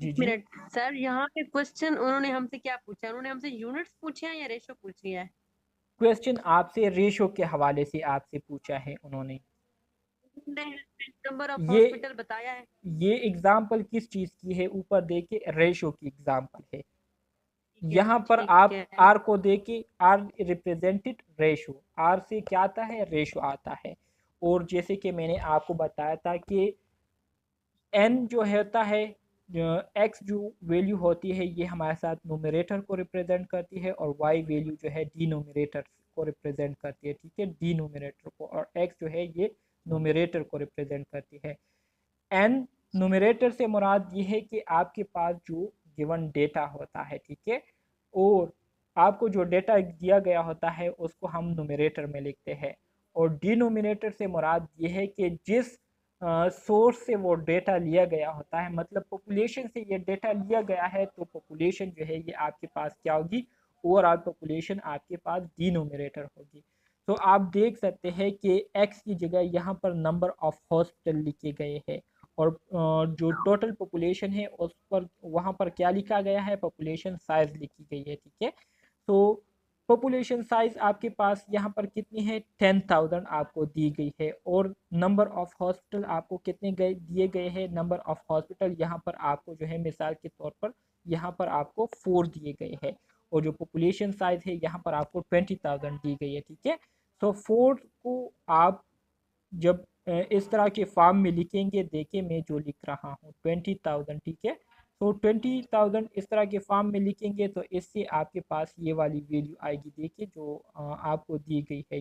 S1: जी जी
S3: मिनट सर, यहाँ पे क्वेश्चन उन्होंने हमसे क्या पूछा? उन्होंने हमसे यूनिट्स पूछे हैं या रेशो पूछी है?
S1: क्वेश्चन आपसे रेशो के हवाले से आपसे पूछा है उन्होंने।
S3: नंबर ऑफ
S1: ये
S3: हॉस्पिटल बताया है।
S1: ये एग्जाम्पल किस चीज की है, ऊपर देखे रेशो की एग्जाम्पल है। यहाँ पर
S3: ठीक
S1: आप
S3: है।
S1: आर को देके, आर रिप्रेजेंटेड रेशो, आर से क्या आता है, रेशो आता है। और जैसे कि मैंने आपको बताया था कि एन जो होता है, एक्स जो वैल्यू होती है ये हमारे साथ नोमिनेटर को रिप्रेजेंट करती है, और वाई वैल्यू जो है डिनोमिनेटर को रिप्रेजेंट करती है, ठीक है, डिनोमिनेटर को, और एक्स जो है ये नोमिनेटर को रिप्रेजेंट करती है। एन न्यूमरेटर से मुराद ये है कि आपके पास जो गिवन डेटा होता है, ठीक है, और आपको जो डेटा दिया गया होता है उसको हम न्यूमरेटर में लिखते हैं। और डिनोमिनेटर से मुराद ये है कि जिस सोर्स से वो डेटा लिया गया होता है, मतलब पॉपुलेशन से ये डेटा लिया गया है, तो पॉपुलेशन जो है ये आपके पास क्या होगी, ओवरऑल पॉपुलेशन आपके पास डिनोमिनेटर होगी। तो आप देख सकते हैं कि एक्स की जगह यहाँ पर नंबर ऑफ हॉस्पिटल लिखे गए हैं, और जो टोटल पॉपुलेशन है उस पर वहाँ पर क्या लिखा गया है, पॉपुलेशन साइज लिखी गई है, ठीक है। तो पॉपुलेशन साइज आपके पास यहाँ पर कितनी है, 10,000 आपको दी गई है। और नंबर ऑफ हॉस्पिटल आपको कितने दिए गए हैं, नंबर ऑफ हॉस्पिटल यहाँ पर आपको जो है मिसाल के तौर पर यहाँ पर आपको 4 दिए गए हैं, और जो पॉपुलेशन साइज है यहाँ पर आपको 20,000 दी गई है, ठीक है। तो 4 को आप जब इस तरह के फॉर्म में लिखेंगे, देखिए मैं जो लिख रहा हूँ 20,000, ठीक है। तो 20,000 इस तरह के फॉर्म में लिखेंगे तो इससे आपके पास ये वाली वैल्यू आएगी, देखिए जो आपको दी गई है,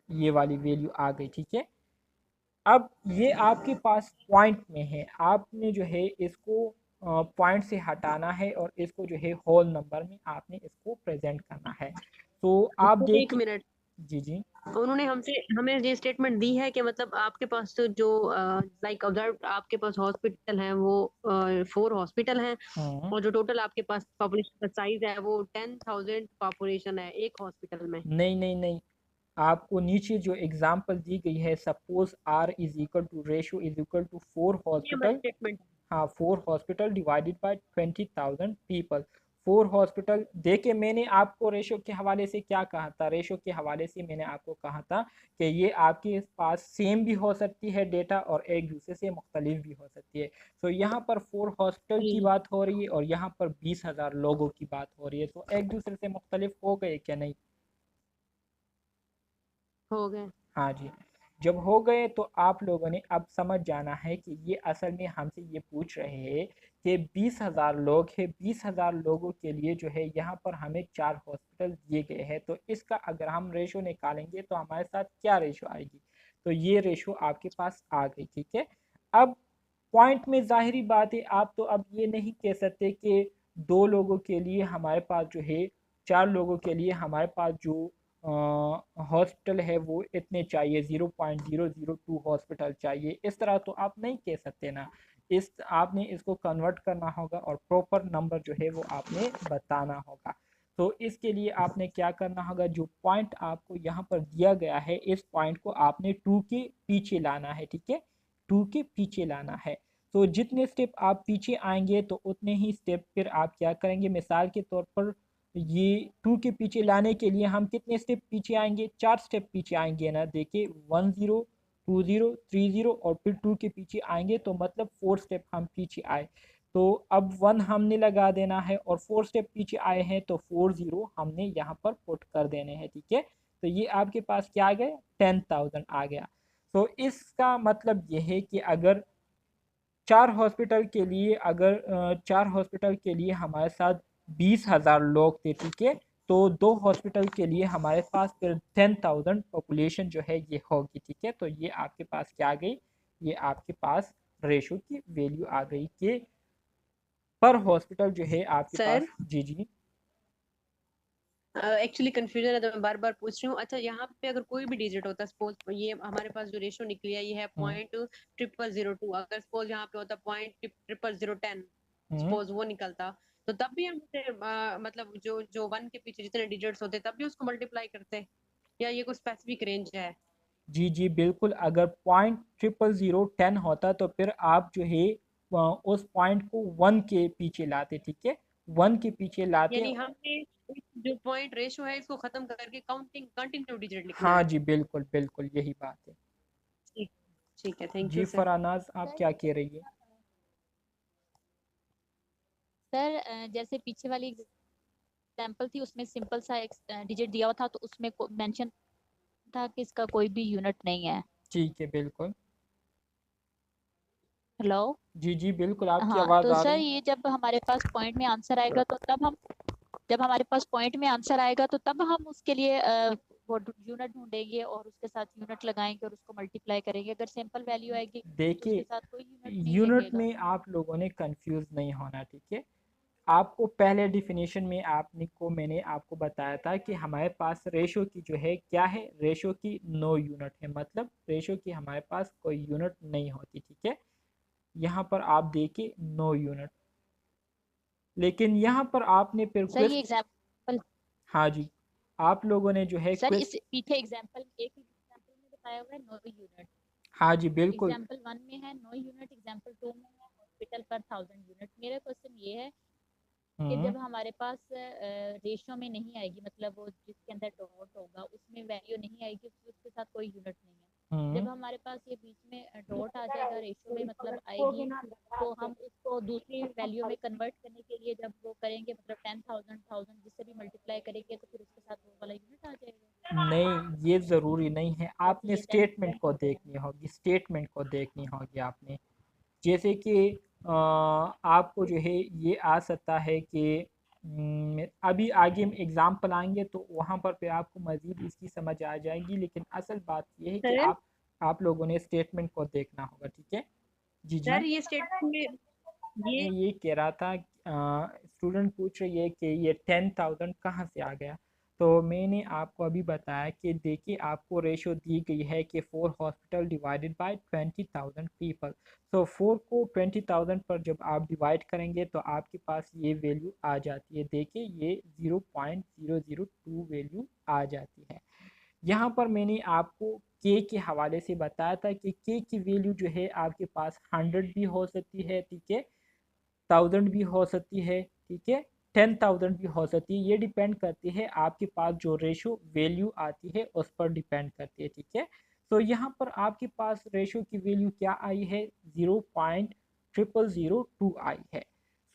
S1: ये वाली वैल्यू आ गई, ठीक है। अब ये आपके पास पॉइंट में है, आपने जो है इसको पॉइंट से हटाना है, और इसको जो है होल नंबर में आपने इसको प्रेजेंट करना है। तो आप
S3: एक
S1: देखिए,
S3: मिनट,
S1: जी जी
S3: उन्होंने हमें ये स्टेटमेंट दी है कि मतलब आपके पास तो जो लाइक ऑब्जर्व आपके पास हॉस्पिटल हैं वो 4 हॉस्पिटल हैं,
S1: हम्म
S3: और जो टोटल आपके पास पॉपुलेशन का साइज है वो 10,000 पॉपुलेशन है एक हॉस्पिटल में।
S1: नहीं नहीं नहीं, आपको नीचे जो एग्जांपल दी गई है, suppose R is equal to ratio is equal to 4
S3: ये हमारी
S1: हॉस्पिटल,
S3: स्टेटमेंट।
S1: हाँ 4 hospital divided by 20,000 people, 4 hospital. देखिए मैंने आपको रेशो के हवाले से क्या कहा था, रेशो के हवाले से मैंने आपको कहा था कि ये आपके पास सेम भी हो सकती है डेटा, और एक दूसरे से मुख्तलिफ भी हो सकती है। तो यहाँ पर 4 हॉस्पिटल की बात हो रही है, और यहाँ पर 20,000 लोगों की बात हो रही है, तो एक दूसरे से मुख्तलिफ हो गए क्या, नहीं?
S3: हो गए।
S1: हाँ जी। जब हो गए तो आप लोगों ने अब समझ जाना है कि ये असल में हमसे ये पूछ रहे हैं कि 20,000 लोग हैं, 20,000 लोगों के लिए जो है यहाँ पर हमें 4 हॉस्पिटल दिए गए हैं, तो इसका अगर हम रेशो निकालेंगे तो हमारे साथ क्या रेशो आएगी, तो ये रेशो आपके पास आ गई, ठीक है। अब पॉइंट में जाहिरी बात है, आप तो अब ये नहीं कह सकते कि 2 लोगों के लिए हमारे पास जो है, 4 लोगों के लिए हमारे पास जो हॉस्पिटल है वो इतने चाहिए, 0.002 हॉस्पिटल चाहिए, इस तरह तो आप नहीं कह सकते ना। इस आपने इसको कन्वर्ट करना होगा, और प्रॉपर नंबर जो है वो आपने बताना होगा। तो इसके लिए आपने क्या करना होगा, जो पॉइंट आपको यहाँ पर दिया गया है, इस पॉइंट को आपने 2 के पीछे लाना है, ठीक है, 2 के पीछे लाना है। तो जितने स्टेप आप पीछे आएंगे तो उतने ही स्टेप फिर आप क्या करेंगे, मिसाल के तौर पर ये 2 के पीछे लाने के लिए हम कितने स्टेप पीछे आएंगे, 4 स्टेप पीछे आएंगे ना, देखिए 10 20 30 और फिर 2 के पीछे आएंगे, तो मतलब 4 स्टेप हम पीछे आए। तो अब 1 हमने लगा देना है, और 4 स्टेप पीछे आए हैं तो 40 हमने यहाँ पर पुट कर देने हैं, ठीक है। तो ये आपके पास क्या आ गया, 10,000 आ गया। तो इसका मतलब ये है कि अगर 4 हॉस्पिटल के लिए, अगर 4 हॉस्पिटल के लिए हमारे साथ 20,000 लोग थे, ठीक है, तो 2 हॉस्पिटल के लिए हमारे पास फिर 10,000 पॉपुलेशन जो है ये होगी, ठीक है। तो ये आपके पास क्या आ गई, ये आपके पास रेशो की वैल्यू आ गई कि पर हॉस्पिटल जो है आपके
S3: सर
S1: पास, जी जी
S3: एक्चुअली कंफ्यूजन है तो मैं बार बार पूछ रही हूँ। अच्छा, यहाँ पे अगर कोई भी डिजिट होता है, सपोज ये हमारे पास जो रेशो निकली है ये है
S1: हम्म
S3: 0.002, अगर सपोज यहाँ पे होता 0.010,
S1: हम्म
S3: सपोज वो निकलता, तो तब भी हम उसे मतलब जो जो 1 के पीछे जितने डिजिट्स होते तब भी उसको मल्टीप्लाई करते, या ये कोई स्पेसिफिक रेंज है?
S1: जी जी बिल्कुल, अगर 0.00010 होता तो फिर आप जो है उस पॉइंट को 1 के पीछे लाते, ठीक है, 1 के पीछे लाते।
S3: यानी हमने जो पॉइंट रेशो है इसको खत्म करके काउंटिंग कंटिन्यू डिजिट लिखना
S1: हाँ
S3: है।
S1: जी बिल्कुल बिल्कुल यही बात है।
S3: ठीक ठीक है, थैंक
S1: जी
S3: यू सर।
S1: फरानाज आप क्या कह रही है?
S2: सर जैसे पीछे वाली एग्जाम्पल थी उसमें सिंपल सा एक डिजिट दिया हुआ था, तो उसमें मेंशन था कि इसका कोई भी यूनिट नहीं है।
S1: ठीक है बिल्कुल।
S2: हेलो।
S1: जी जी बिल्कुल आपकी
S2: हाँ,
S1: आवाज़
S2: तो
S1: आ
S2: सर
S1: रही है।
S2: ये जब हमारे पास पॉइंट में आंसर आएगा तो तब हम जब हमारे पास पॉइंट में आंसर आएगा तो तब हम उसके लिए वो यूनिट ढूंढेंगे और उसके साथ यूनिट लगाएंगे और उसको मल्टीप्लाई करेंगे। अगर सिंपल वैल्यू आएगी तो उसके
S1: देखिए
S2: साथ कोई यूनिट नहीं
S1: यूनिट
S2: लगेगा।
S1: में आप लोगों ने कंफ्यूज नहीं होना, ठीक है। आपको पहले डिफिनीशन में मैंने आपको बताया था कि हमारे पास रेशो की जो है क्या है, रेशो की नो यूनिट है, मतलब रेशो की हमारे पास कोई यूनिट नहीं होती, ठीक है। यहाँ पर आप देखिए नो यूनिट, लेकिन यहाँ पर आपने फिर
S2: सर ये
S1: क्वेश्चन,
S2: एग्जाम्पल
S1: हाँ जी, आप लोगों ने जो है
S2: सर इस
S1: क्वेश्चन,
S2: पीछे एग्जाम्पल एक एग्जाम्पल में बताया हुआ है नो यूनिट,
S1: हाँ जी बिल्कुल।
S2: एग्जाम्पल 1 में है नो यूनिट, एग्जाम्पल 2 में है हॉस्पिटल पर 1000 यूनिट। मेरा क्वेश्चन ये है कि
S1: हम्म
S2: जब हमारे पास रेशियो में नहीं आएगी, मतलब वो जिसके अंदर डॉट होगा उसमें वैल्यू नहीं आएगी, उसके साथ कोई यूनिट नहीं है। जब हमारे पास ये बीच में डॉट आ जाएगा रेशियो में मतलब आएगी, तो हम उसको दूसरी वैल्यू में कन्वर्ट करने के लिए जब वो करेंगे मतलब 10,000 1000 जिससे भी मल्टीप्लाई करेंगे तो फिर उसके साथ वो वाला यूनिट आ जाएगा।
S1: नहीं ये ज़रूरी नहीं है,
S2: जैसे
S1: आपने
S2: ये 10
S1: स्टेटमेंट को देखनी होगी, स्टेटमेंट को देखनी होगी आपने। जैसे कि आपको जो है ये आ सकता है कि अभी आगे हम एग्ज़ाम्पल आएंगे तो वहाँ पर फिर आपको मज़ीद इसकी समझ आ जाएगी, लेकिन असल बात ये है कि
S3: सर
S1: आप लोगों ने स्टेटमेंट को देखना होगा, ठीक है। जी जी।
S3: सर ये स्टेटमेंट में
S1: मैं
S3: ये
S1: ये कह रहा था, स्टूडेंट पूछ रही है कि ये 10,000 कहाँ से आ गया। तो मैंने आपको अभी बताया कि देखिए आपको रेशो दी गई है कि 4 हॉस्पिटल डिवाइडेड बाय 20,000 पीपल। तो 4 को 20,000 पर जब आप डिवाइड करेंगे तो आपके पास ये वैल्यू आ जाती है, देखिए ये 0.002 वैल्यू आ जाती है। यहाँ पर मैंने आपको के के हवाले से बताया था कि के की वैल्यू जो है आपके पास 100 भी हो सकती है, ठीक है, 1000 भी हो सकती है, ठीक है, 10,000 भी हो सकती है। ये डिपेंड करती है आपके पास जो रेशो वैल्यू आती है उस पर डिपेंड करती है, ठीक है। तो यहाँ पर आपके पास रेशो की वैल्यू क्या आई है, 0.0002 आई है।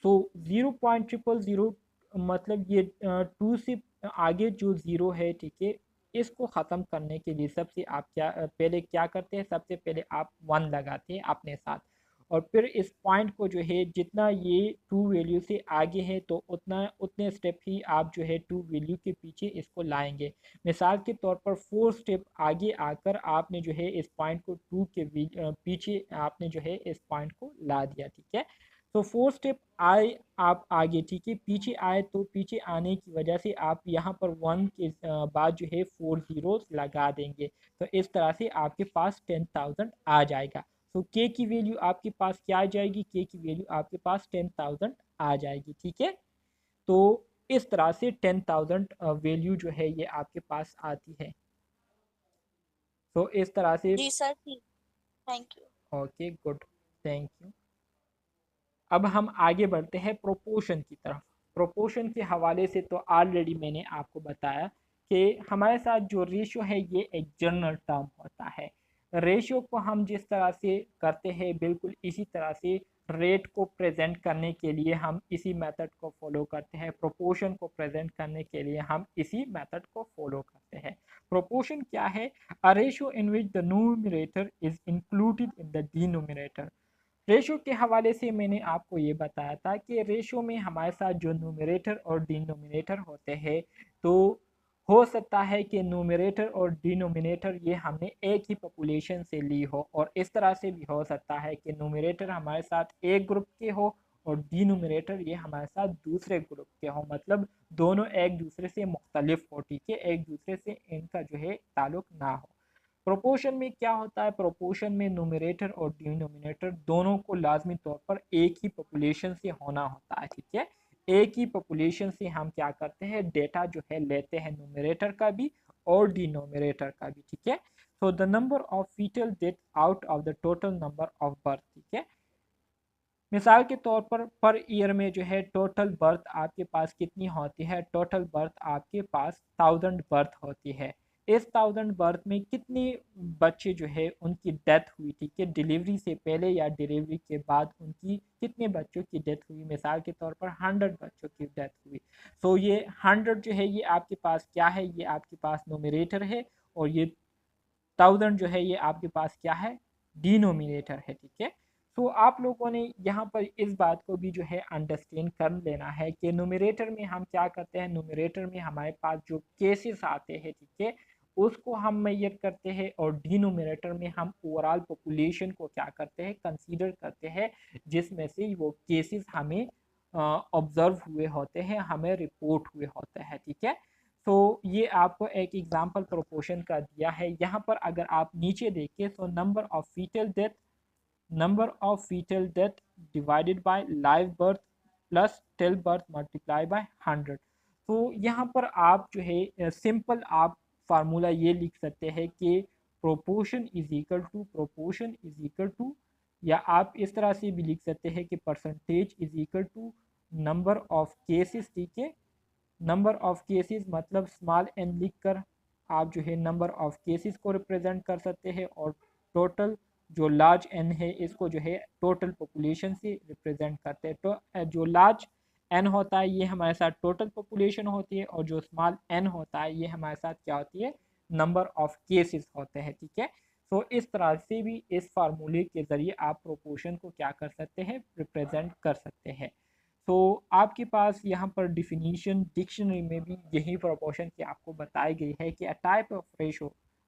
S1: सो 0.000 मतलब ये 2 से आगे जो ज़ीरो है, ठीक है, इसको ख़त्म करने के लिए सबसे आप क्या पहले क्या करते हैं, सबसे पहले आप 1 लगाते हैं अपने साथ, और फिर इस पॉइंट को जो है जितना ये 2 वैल्यू से आगे है तो उतने स्टेप ही आप जो है 2 वैल्यू के पीछे इसको लाएंगे। मिसाल के तौर पर 4 स्टेप आगे आकर आपने जो है इस पॉइंट को 2 के पीछे आपने जो है इस पॉइंट को ला दिया, ठीक है। तो 4 स्टेप आए आप आगे, ठीक है, पीछे आए तो पीछे आने की वजह से आप यहाँ पर 1 के बाद जो है 4 ज़ीरोस लगा देंगे, तो इस तरह से आपके पास 10,000 आ जाएगा। तो के की वैल्यू आपके पास क्या आ जाएगी, के की वैल्यू आपके पास 10,000 आ जाएगी, ठीक है। तो इस तरह से 10,000 वैल्यू जो है ये आपके पास आती है। तो इस तरह से,
S5: जी सर, ठीक, thank you.
S1: Okay good, thank you. अब हम आगे बढ़ते हैं प्रोपोर्शन की तरफ। प्रोपोर्शन के हवाले से तो ऑलरेडी मैंने आपको बताया कि हमारे साथ जो रेशियो है ये एक जनरल टर्म होता है। रेशियो को हम जिस तरह से करते हैं बिल्कुल इसी तरह से रेट को प्रेजेंट करने के लिए हम इसी मेथड को फॉलो करते हैं, प्रोपोर्शन को प्रेजेंट करने के लिए हम इसी मेथड को फॉलो करते हैं। प्रोपोर्शन क्या है, a ratio in which the numerator is included in the denominator. Ratio के हवाले से मैंने आपको ये बताया था कि रेशो में हमारे साथ जो न्यूमरेटर और डिनोमिनेटर होते हैं, तो हो सकता है कि न्यूमरेटर और डिनोमिनेटर ये हमने एक ही पॉपुलेशन से ली हो, और इस तरह से भी हो सकता है कि न्यूमरेटर हमारे साथ एक ग्रुप के हो और डिनोमिनेटर ये हमारे साथ दूसरे ग्रुप के हो, मतलब दोनों एक दूसरे से मुख्तलिफ हो, ठीक है, एक दूसरे से इनका जो है ताल्लुक ना हो। प्रोपोर्शन में क्या होता है, प्रोपोर्शन में न्यूमरेटर और डिनोमिनेटर दोनों को लाजमी तौर पर एक ही पॉपुलेशन से होना होता है, ठीक है। एक ही पॉपुलेशन से हम क्या करते हैं, डेटा जो है लेते हैं, न्यूमरेटर का भी और डिनोमिनेटर का भी, ठीक है। So the number of foetal death out of the total number of birth, ठीक है। मिसाल के तौर पर ईयर में जो है टोटल बर्थ आपके पास कितनी होती है, टोटल बर्थ आपके पास 1000 बर्थ होती है। इस 1000 बर्थ में कितने बच्चे जो है उनकी डेथ हुई थी, कि डिलीवरी से पहले या डिलीवरी के बाद उनकी कितने बच्चों की डेथ हुई। मिसाल के तौर पर 100 बच्चों की डेथ हुई। सो ये 100 जो है ये आपके पास क्या है, ये आपके पास नोमिनेटर है, और ये 1000 जो है ये आपके पास क्या है, डिनोमिनेटर है। ठीक है, तो आप लोगों ने यहाँ पर इस बात को भी जो है अंडरस्टैंड कर लेना है कि न्यूमरेटर में हम क्या करते हैं, न्यूमरेटर में हमारे पास जो केसेस आते हैं, ठीक है, उसको हम मेजर करते हैं, और डिनोमिनेटर में हम ओवरऑल पॉपुलेशन को क्या करते हैं, कंसीडर करते हैं, जिसमें से वो केसेस हमें ऑब्जर्व हुए होते हैं, हमें रिपोर्ट हुए होते हैं। ठीक है, तो ये आपको एक एग्जांपल प्रोपोर्शन का दिया है। यहाँ पर अगर आप नीचे देखें तो number of foetal death divided by live birth plus still birth multiply by 100। तो यहाँ पर आप जो है सिंपल आप फार्मूला ये लिख सकते हैं कि प्रोपोर्शन इज इक्वल टू, या आप इस तरह से भी लिख सकते हैं कि percentage is equal to number of cases. ठीक है, नंबर ऑफ केसेस मतलब स्मॉल एन लिख कर आप जो है नंबर ऑफ केसेस को रिप्रेजेंट कर सकते हैं, और टोटल जो लार्ज एन है इसको जो है टोटल पॉपुलेशन से रिप्रेजेंट करते हैं। तो जो लार्ज एन होता है ये हमारे साथ टोटल पॉपुलेशन होती है, और जो स्मॉल एन होता है ये हमारे साथ क्या होती है, नंबर ऑफ केसेस होते हैं। ठीक है, तो इस तरह से भी इस फार्मूले के ज़रिए आप प्रोपोर्शन को क्या कर सकते हैं, रिप्रेजेंट कर सकते हैं। तो आपके पास यहाँ पर डिफिनीशन डिक्शनरी में भी यही प्रोपोर्शन की आपको बताई गई है कि अ टाइप ऑफ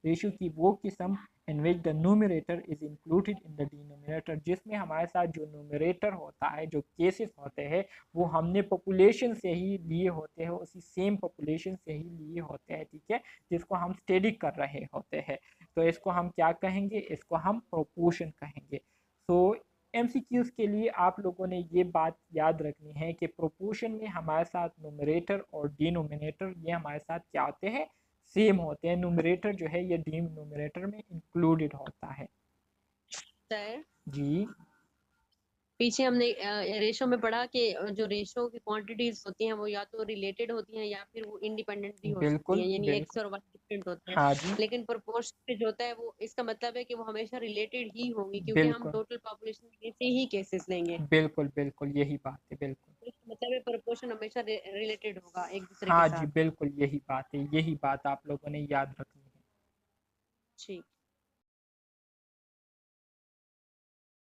S1: रेशो की वो किस्म in which the numerator is included in the denominator, जिसमें हमारे साथ जो न्यूमरेटर होता है, जो केसेस होते हैं, वो हमने पॉपुलेशन से ही लिए होते हैं, उसी सेम पॉपुलेशन से ही लिए होते हैं। ठीक है, जिसको हम स्टडी कर रहे होते हैं, तो इसको हम क्या कहेंगे, इसको हम प्रोपोर्शन कहेंगे। तो एमसीक्यूज के लिए आप लोगों ने ये बात याद रखनी है कि प्रोपोर्शन में हमारे साथ न्यूमरेटर और डिनोमिनेटर ये हमारे साथ क्या होते हैं, सेम होते हैं। न्यूमरेटर जो है ये डिनोमिनेटर में इंक्लूडेड होता है।
S3: सर
S1: जी
S3: पीछे हमने रेशो में पढ़ा कि जो रेशो की क्वांटिटीज होती हैं वो या तो रिलेटेड होती हैं या फिर वो इंडिपेंडेंट भी हो सकती
S1: बिल्कुल
S3: हैं, यानी एक्स
S1: बिल्कुल,
S3: और वाई डिफरेंट होते हैं।
S1: हाँ जी
S3: लेकिन प्रोपोर्शन जो होता है वो इसका मतलब है कि वो हमेशा रिलेटेड ही होंगी, क्योंकि हम
S1: बिल्कुल
S3: टोटल पॉपुलेशन में से ही केसेस लेंगे।
S1: बिल्कुल बिल्कुल यही बात है, बिल्कुल।
S3: तो इसका मतलब है प्रोपोर्शन हमेशा रिलेटेड होगा एक दूसरे के
S1: हाँ जी
S3: साथ।
S1: बिल्कुल यही बात है, यही बात आप लोगों ने याद रखनी है।
S3: ठीक।